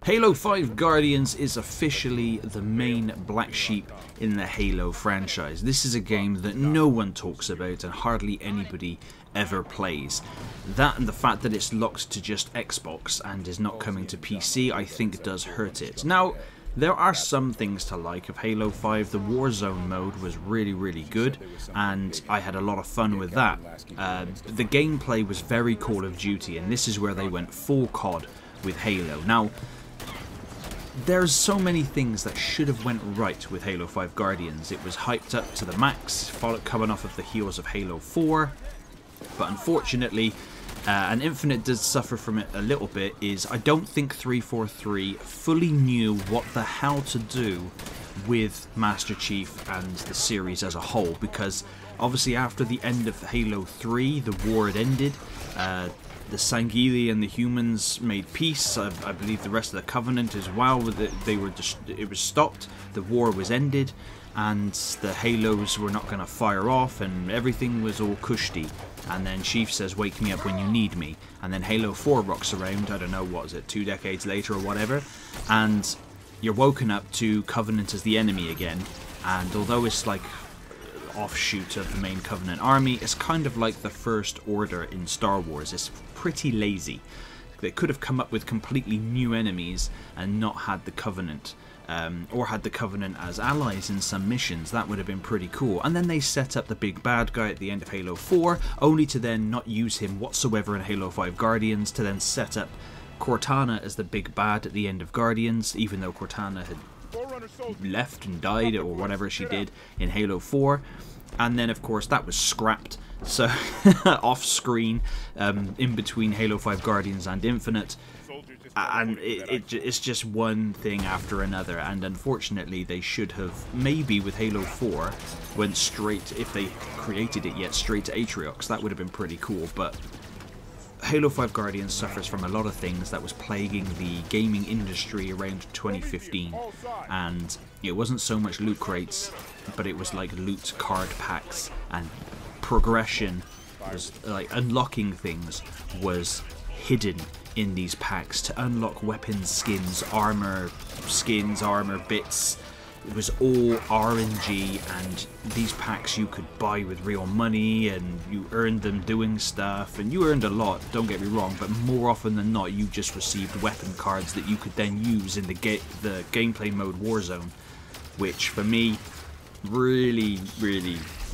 Halo 5 Guardians is officially the main black sheep in the Halo franchise. This is a game that no one talks about and hardly anybody ever plays. That and the fact that it's locked to just Xbox and is not coming to PC, I think does hurt it. Now, there are some things to like of Halo 5. The Warzone mode was really good, and I had a lot of fun with that. The gameplay was very Call of Duty, and this is where they went full COD with Halo. Now, there's so many things that should have went right with Halo 5 Guardians. It was hyped up to the max, coming off of the heels of Halo 4, but unfortunately, and Infinite does suffer from it a little bit, is I don't think 343 fully knew what the hell to do with Master Chief and the series as a whole, because obviously after the end of Halo 3, the war had ended. The Sangheili and the humans made peace. I believe the rest of the Covenant as well. It was stopped. The war was ended, and the Halos were not going to fire off, and everything was all cushy. And then Chief says, "Wake me up when you need me." And then Halo 4 rocks around. I don't know, what is it, 2 decades later or whatever, and you're woken up to Covenant as the enemy again. And although it's like offshoot of the main Covenant army, it's kind of like the First Order in Star Wars. It's pretty lazy. They could have come up with completely new enemies and not had the Covenant, or had the Covenant as allies in some missions. That would have been pretty cool. And then they set up the big bad guy at the end of Halo 4, only to then not use him whatsoever in Halo 5 Guardians, to then set up Cortana as the big bad at the end of Guardians, even though Cortana had left and died or whatever she did in Halo 4. And then of course that was scrapped, so off screen, in between Halo 5 Guardians and Infinite, and it's just one thing after another. And unfortunately they should have, maybe with Halo 4, went straight, if they created it yet, straight to Atriox. That would have been pretty cool. But Halo 5 Guardians suffers from a lot of things that was plaguing the gaming industry around 2015, and it wasn't so much loot crates, but it was like loot card packs, and progression was like unlocking things was hidden in these packs to unlock weapons, skins, armor bits. It was all RNG, and these packs you could buy with real money, and you earned them doing stuff, and you earned a lot, don't get me wrong, but more often than not you just received weapon cards that you could then use in the gameplay mode Warzone, which for me really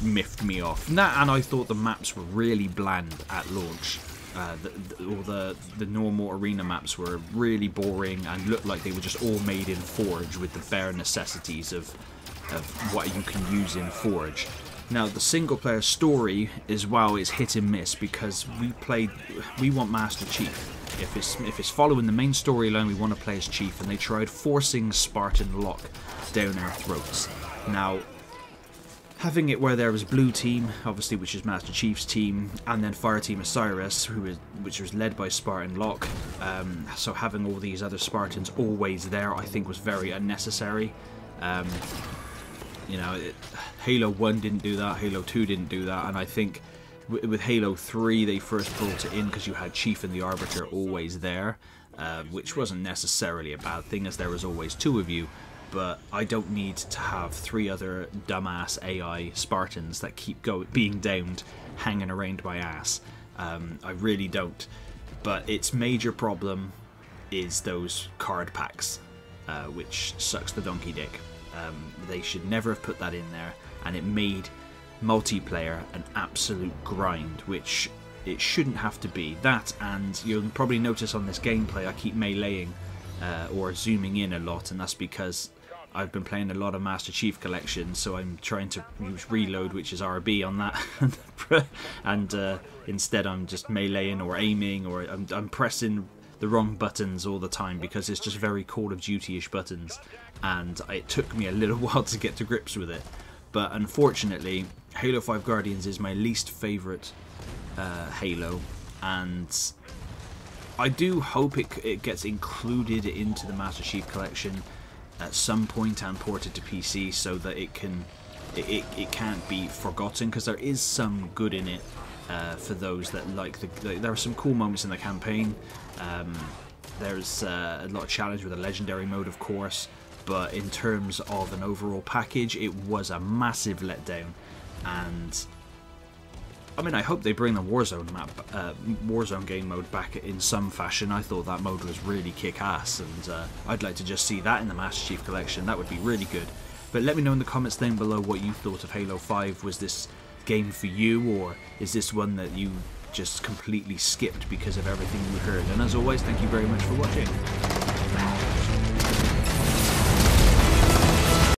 miffed me off. And I thought the maps were really bland at launch. The normal arena maps were really boring and looked like they were just all made in Forge with the bare necessities of what you can use in Forge. Now the single player story as well is hit and miss, because we want Master Chief. If it's following the main storyline, we want to play as Chief, and they tried forcing Spartan Locke down our throats. Now, having it where there was Blue Team, obviously, which is Master Chief's team, and then Fireteam Osiris, which was led by Spartan Locke. So having all these other Spartans always there, I think, was very unnecessary. You know, Halo 1 didn't do that, Halo 2 didn't do that, and I think with Halo 3 they first brought it in because you had Chief and the Arbiter always there, which wasn't necessarily a bad thing, as there was always 2 of you. But I don't need to have 3 other dumbass AI Spartans that keep being downed, hanging around my ass. I really don't. But its major problem is those card packs, which sucks the donkey dick. They should never have put that in there, and it made multiplayer an absolute grind, which it shouldn't have to be. That, and you'll probably notice on this gameplay I keep meleeing or zooming in a lot, and that's because I've been playing a lot of Master Chief Collection, so I'm trying to use reload, which is RB on that, and instead I'm just meleeing or aiming, or I'm pressing the wrong buttons all the time, because it's just very Call of Duty-ish buttons, and it took me a little while to get to grips with it. But unfortunately, Halo 5 Guardians is my least favourite Halo, and I do hope it gets included into the Master Chief Collection at some point and ported to PC, so that it can't be forgotten, because there is some good in it for those that like there are some cool moments in the campaign. There's a lot of challenge with the legendary mode, of course, but in terms of an overall package, it was a massive letdown. And I mean, I hope they bring the Warzone map, Warzone game mode back in some fashion. I thought that mode was really kick-ass, and I'd like to just see that in the Master Chief Collection. That would be really good. But let me know in the comments down below what you thought of Halo 5. Was this game for you, or is this one that you just completely skipped because of everything you heard? And as always, thank you very much for watching.